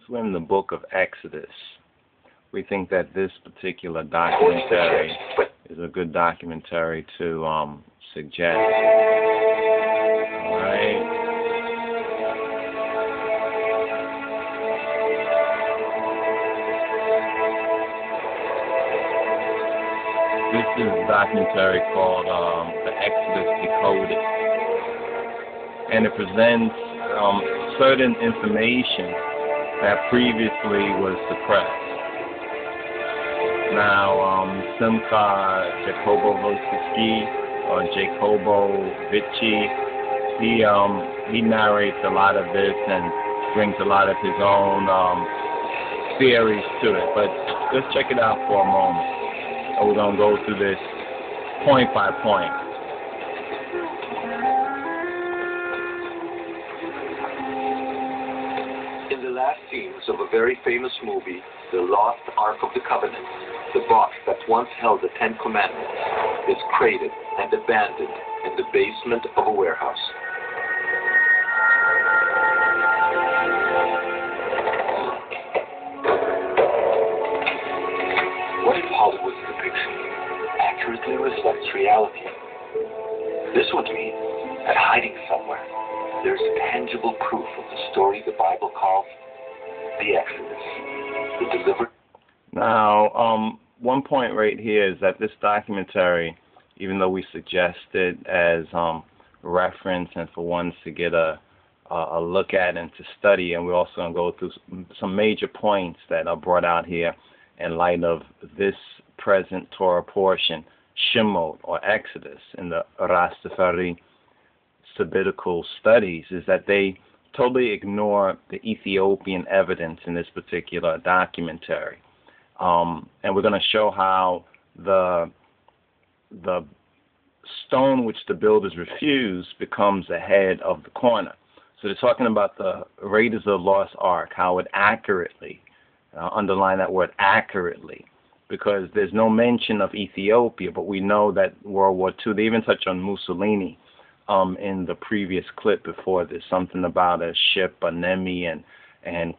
we're in the book of Exodus. We think that this particular documentary is a good documentary to suggest. All right. This is a documentary called The Exodus Decoded. And it presents certain information that previously was suppressed. Now, Simcha Jacobovici or Jacobovici, he narrates a lot of this and brings a lot of his own theories to it. But let's check it out for a moment. And we're going to go through this point by point. In the last scenes of a very famous movie, The Lost Ark of the Covenant, the box that once held the Ten Commandments is crated and abandoned in the basement of a warehouse. What if Hollywood's depiction accurately reflects reality? This would mean that hiding somewhere, there's tangible proof of the story the Bible calls the Exodus, the delivered. Now, one point right here is that this documentary, even though we suggest it as reference and for ones to get a look at and to study, and we're also going to go through some major points that are brought out here in light of this present Torah portion, Shemot or Exodus, in the Rastafari Sabbatical studies, is that they totally ignore the Ethiopian evidence in this particular documentary. And we're going to show how the stone which the builders refused becomes the head of the corner. So they're talking about the Raiders of the Lost Ark, how it accurately, underline that word accurately, because there's no mention of Ethiopia, but we know that World War II, they even touch on Mussolini in the previous clip before this, something about a ship, a Nemi and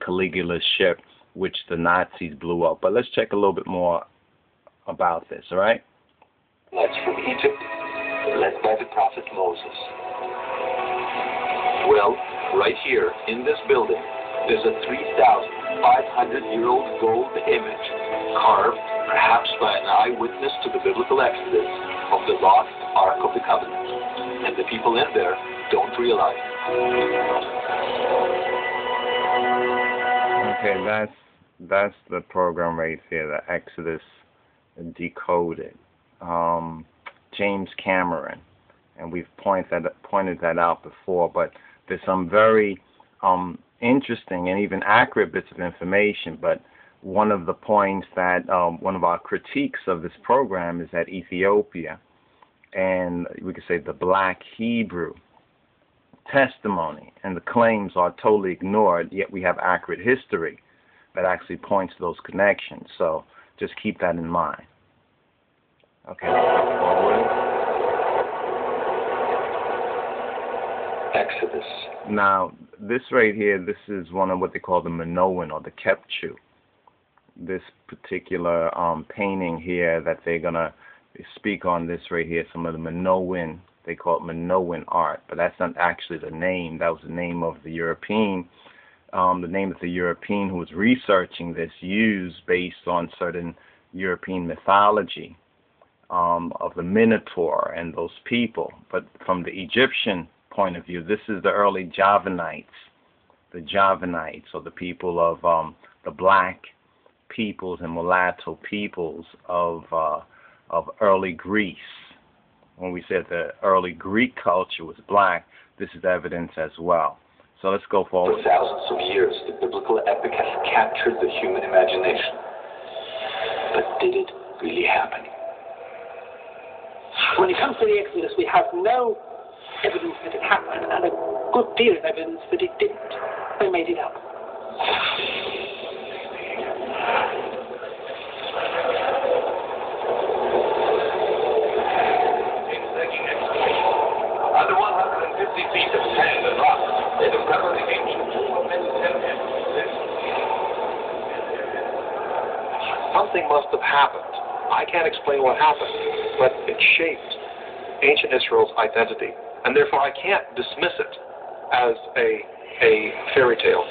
Caligula's ship, which the Nazis blew up. But let's check a little bit more about this, all right? That's from Egypt, led by the prophet Moses. Well, right here in this building, there's a 3,500-year-old gold image, carved perhaps by an eyewitness to the biblical Exodus, of the lost Ark of the Covenant. And the people in there don't realize it. Okay, that's the program right here, the Exodus Decoded. James Cameron, and we've pointed that out before, but there's some very interesting and even accurate bits of information. But one of the points that one of our critiques of this program is that Ethiopia, and we could say the Black Hebrew testimony and the claims are totally ignored, yet we have accurate history that actually points to those connections. So just keep that in mind. Okay, let's go forward. Exodus. Now, this right here, this is one of what they call the Minoan or the Kepchu. This particular painting here that they're going to speak on, this right here, some of the Minoan, they call it Minoan art, but that's not actually the name. That was the name of the European, the name of the European who was researching this, used based on certain European mythology of the Minotaur and those people. But from the Egyptian point of view, this is the early Javanites, or the people of the black peoples and mulatto peoples of early Greece. When we said the early Greek culture was black, this is evidence as well. So let's go forward. For thousands of years, the biblical epic has captured the human imagination. But did it really happen? When it comes to the Exodus, we have no evidence that it happened, and a good deal of evidence that it didn't. They made it up. Under 150 feet of sand and rock, they discovered the ancient tomb of Mesopotamia. something must have happened. I can't explain what happened, but it shaped ancient Israel's identity, and therefore I can't dismiss it as a fairy tale.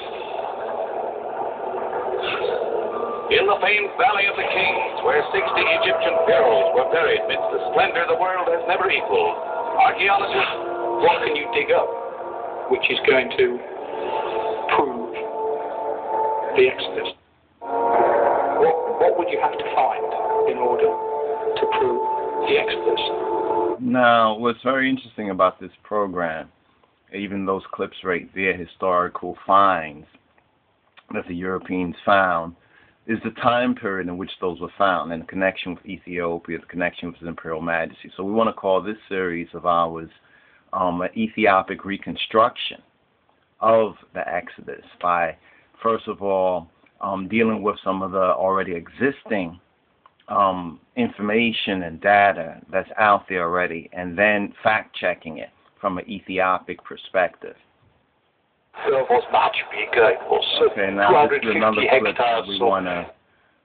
In the famed Valley of the Kings, where 60 Egyptian pharaohs were buried midst the splendor the world has never equaled, archaeologists, what can you dig up? Which is going to prove the Exodus. What would you have to find in order to prove the Exodus? Now, what's very interesting about this program, even those clips right there, historical finds that the Europeans found, is the time period in which those were found, and the connection with Ethiopia, the connection with His Imperial Majesty. So we want to call this series of ours an Ethiopic reconstruction of the Exodus by, first of all, dealing with some of the already existing information and data that's out there already, and then fact-checking it from an Ethiopic perspective. Okay, now this is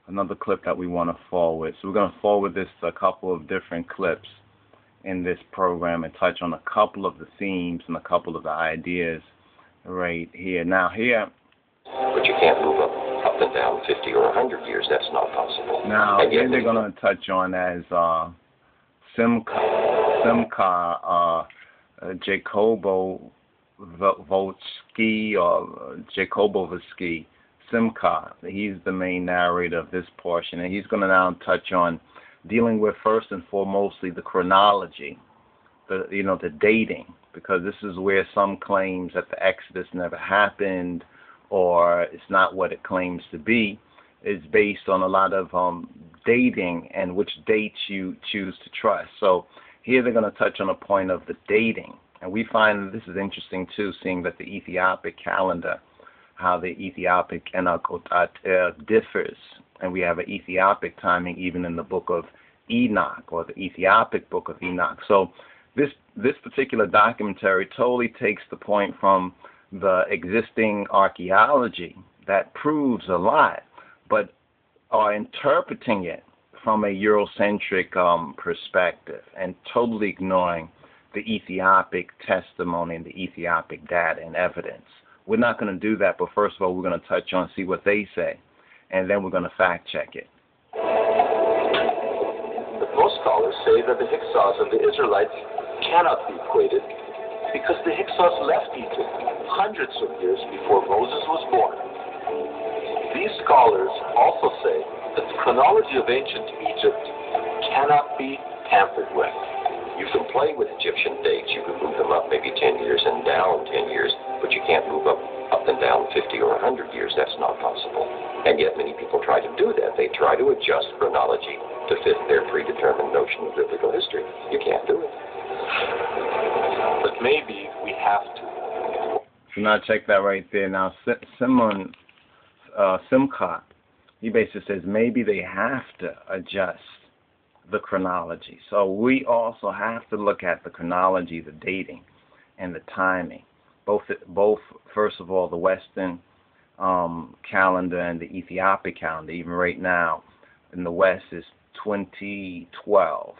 another clip that we want to forward. So we're going to forward this to a couple of different clips in this program and touch on a couple of the themes and a couple of the ideas right here. Now here. But you can't move up and down 50 or 100 years. That's not possible. Now here they're going to touch on as Simcha Jakobovsky or Jakobovsky. Simcha, he's the main narrator of this portion, and he's going to now touch on dealing with first and foremostly the chronology, the dating, because this is where some claims that the Exodus never happened or it's not what it claims to be is based on a lot of dating and which dates you choose to trust. So here they're going to touch on a point of the dating, and we find this is interesting too, seeing that the Ethiopic calendar, how the Ethiopic Enochotat differs, and we have an Ethiopic timing even in the book of Enoch, or the Ethiopic book of Enoch. So this particular documentary totally takes the point from the existing archaeology that proves a lot, but are interpreting it from a Eurocentric perspective and totally ignoring the Ethiopic testimony and the Ethiopic data and evidence. We're not going to do that, but first of all, we're going to touch on, see what they say, and then we're going to fact check it. But most scholars say that the Hyksos of the Israelites cannot be equated because the Hyksos left Egypt hundreds of years before Moses was born. These scholars also say that the chronology of ancient Egypt cannot be tampered with. You can play with Egyptian dates. You can move them up maybe 10 years and down 10 years, but you can't move up and down 50 or 100 years. That's not possible. And yet many people try to do that. They try to adjust chronology to fit their predetermined notion of biblical history. You can't do it. But maybe we have to. So now check that right there. Now Simcha, he basically says maybe they have to adjust the chronology. So we also have to look at the chronology, the dating, and the timing. Both first of all, the Western calendar and the Ethiopic calendar. Even right now, in the West is 2012.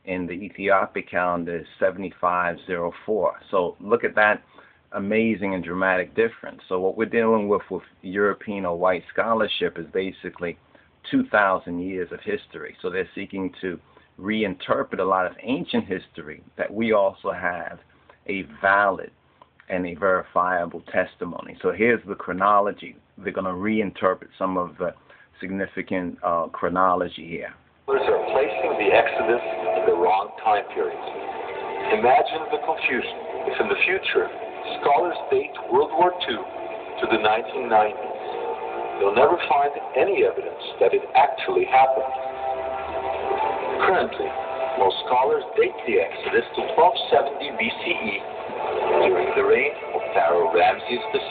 In the Ethiopic calendar is 7504. So look at that amazing and dramatic difference. So what we're dealing with European or white scholarship is basically 2,000 years of history. So they're seeking to reinterpret a lot of ancient history that we also have a valid and a verifiable testimony. So here's the chronology. They're going to reinterpret some of the significant chronology here. Scholars are placing the Exodus in the wrong time period. Imagine the confusion if in the future scholars date World War II to the 1990s. They'll never find any evidence that it actually happened. Currently, most scholars date the Exodus to 1270 BCE during the reign of Pharaoh Ramses II.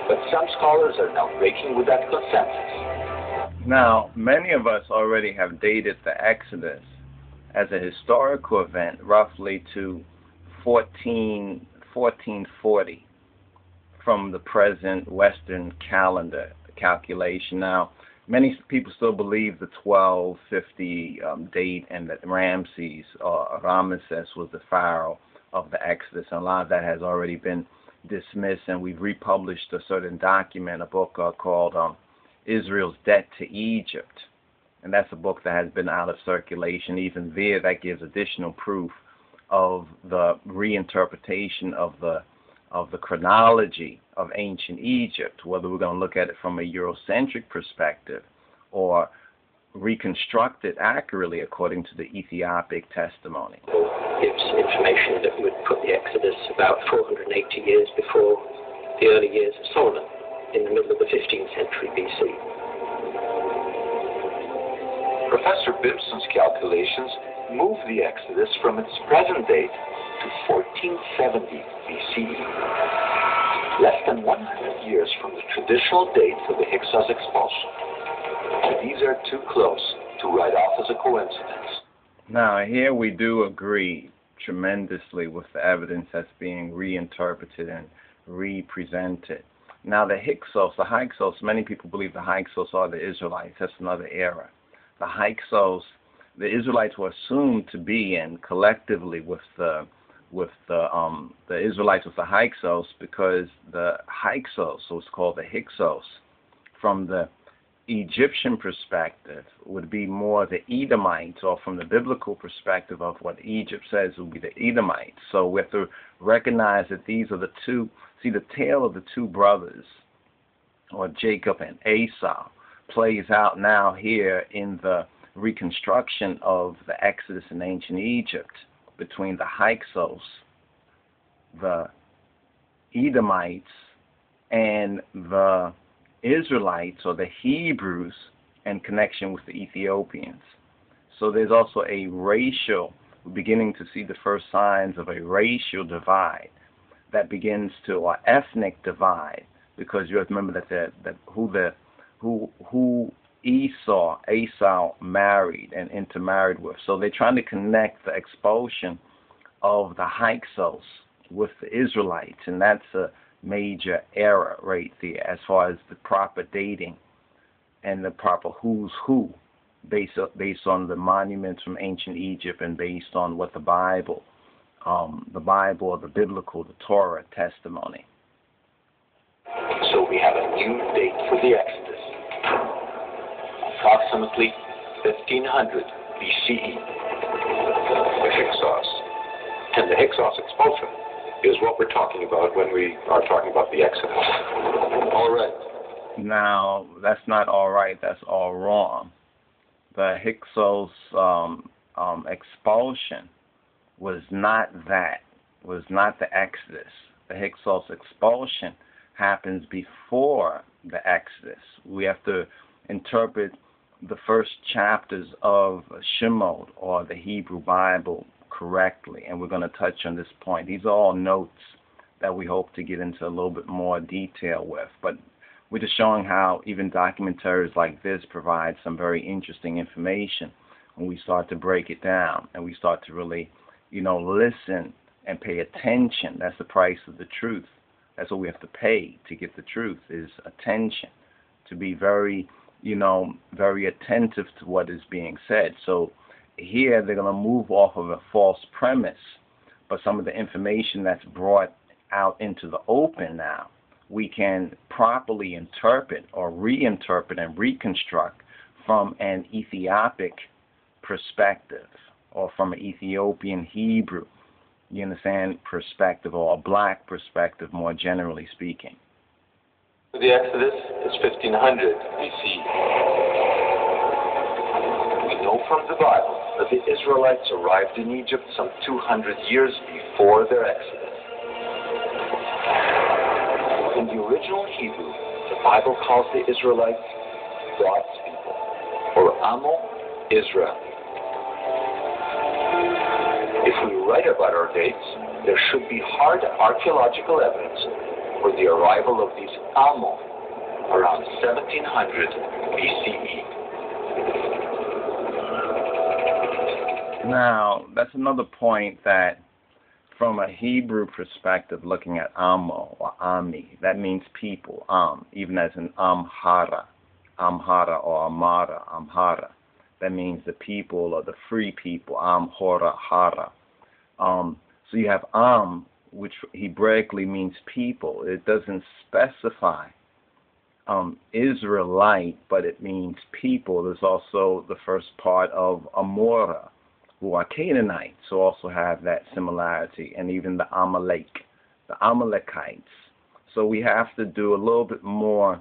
But some scholars are now breaking with that consensus. Now, many of us already have dated the Exodus as a historical event roughly to 1440 from the present Western calendar calculation. Now, many people still believe the 1250 date and that Ramses or Ramesses was the pharaoh of the Exodus, and a lot of that has already been dismissed, and we've republished a certain document, a book called Israel's Debt to Egypt, and that's a book that has been out of circulation. Even there, that gives additional proof of the reinterpretation of the chronology of ancient Egypt, whether we're going to look at it from a Eurocentric perspective or reconstruct it accurately according to the Ethiopic testimony. Gives information that would put the Exodus about 480 years before the early years of Solomon, in the middle of the 15th century BC. Professor Bibson's calculations move the Exodus from its present date to 1470 BCE, less than 100 years from the traditional date for the Hyksos expulsion. These are too close to write off as a coincidence. Now, here we do agree tremendously with the evidence that's being reinterpreted and represented. Now, the Hyksos, many people believe the Hyksos are the Israelites. That's another era. The Hyksos, the Israelites were assumed to be in collectively with the Israelites with the Hyksos, because the Hyksos, so it's called the Hyksos, from the Egyptian perspective would be more the Edomites, or from the biblical perspective of what Egypt says would be the Edomites. So we have to recognize that these are the two, see the tale of the two brothers, or Jacob and Esau, plays out now here in the reconstruction of the Exodus in ancient Egypt between the Hyksos, the Edomites, and the Israelites, or the Hebrews, in connection with the Ethiopians. So there's also a racial, we're beginning to see the first signs of a racial divide that begins to, or ethnic divide, because you have to remember that who Esau married and intermarried with. So they're trying to connect the expulsion of the Hyksos with the Israelites, and that's a major error right there as far as the proper dating and the proper who's who based on the monuments from ancient Egypt and based on what the Bible or the biblical, the Torah testimony. So we have a new date for the Exodus, approximately 1500 BCE. The Hyksos. And the Hyksos expulsion is what we're talking about when we are talking about the Exodus. All right. Now, that's not all right. That's all wrong. The Hyksos expulsion was not the Exodus. The Hyksos expulsion happens before the Exodus. We have to interpret the first chapters of Shemot, or the Hebrew Bible, correctly, and we're going to touch on this point. These are all notes that we hope to get into a little bit more detail with, but we're just showing how even documentaries like this provide some very interesting information when we start to break it down and we start to really, listen and pay attention. That's the price of the truth. That's what we have to pay to get the truth, is attention, to be very, very attentive to what is being said. So here they're going to move off of a false premise, but some of the information that's brought out into the open now, we can properly interpret or reinterpret and reconstruct from an Ethiopic perspective, or from an Ethiopian Hebrew, you understand, perspective, or a black perspective, more generally speaking. The Exodus is 1500 BC. We know from the Bible that the Israelites arrived in Egypt some 200 years before their Exodus. In the original Hebrew, the Bible calls the Israelites God's people, or Amo Israel. If we write about our dates, there should be hard archaeological evidence for the arrival of these Amo around 1700 BCE. Now, that's another point, that from a Hebrew perspective, looking at Amo or Ami. That means people, even as in Amhara or Amhara. That means the people or the free people, Amhora Hara. So you have which Hebraically means people. It doesn't specify Israelite, but it means people. There's also the first part of Amora, who are Canaanites, who also have that similarity, and even the Amalekites. So we have to do a little bit more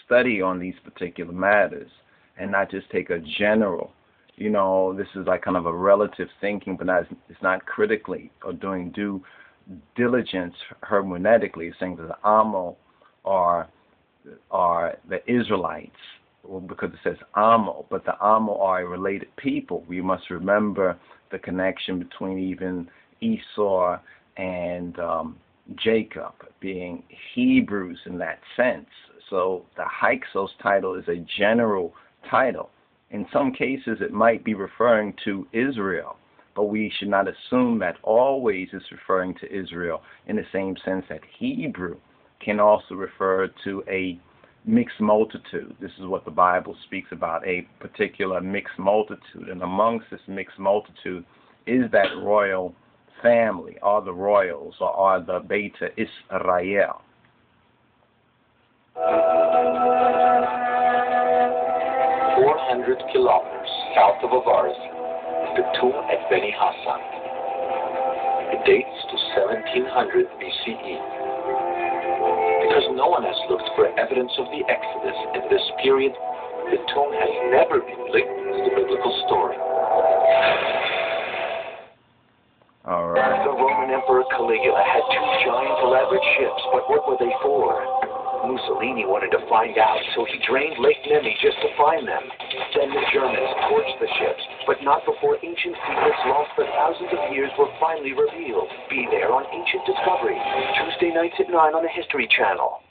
study on these particular matters and not just take a general, this is like kind of a relative thinking, but it's not critically or doing due diligence hermeneutically, saying that the Amo are the Israelites, because it says Amo, but the Amo are a related people. We must remember the connection between even Esau and Jacob being Hebrews in that sense. So the Hyksos title is a general title. In some cases, it might be referring to Israel, but we should not assume that always it's referring to Israel, in the same sense that Hebrew can also refer to a mixed multitude. This is what the Bible speaks about, a particular mixed multitude. And amongst this mixed multitude is that royal family, or the royals, or are the Beta Israel. 400 kilometers south of Avaris is the tomb at Beni Hassan. It dates to 1700 BCE. Because no one has looked for evidence of the Exodus in this period, the tomb has never been linked to the biblical story. All right. The Roman Emperor Caligula had two giant elaborate ships, but what were they for? Mussolini wanted to find out, so he drained Lake Nemi just to find them. Then the Germans torched the ships, but not before ancient secrets lost for thousands of years were finally revealed. Be there on Ancient Discovery, Tuesday nights at 9 on the History Channel.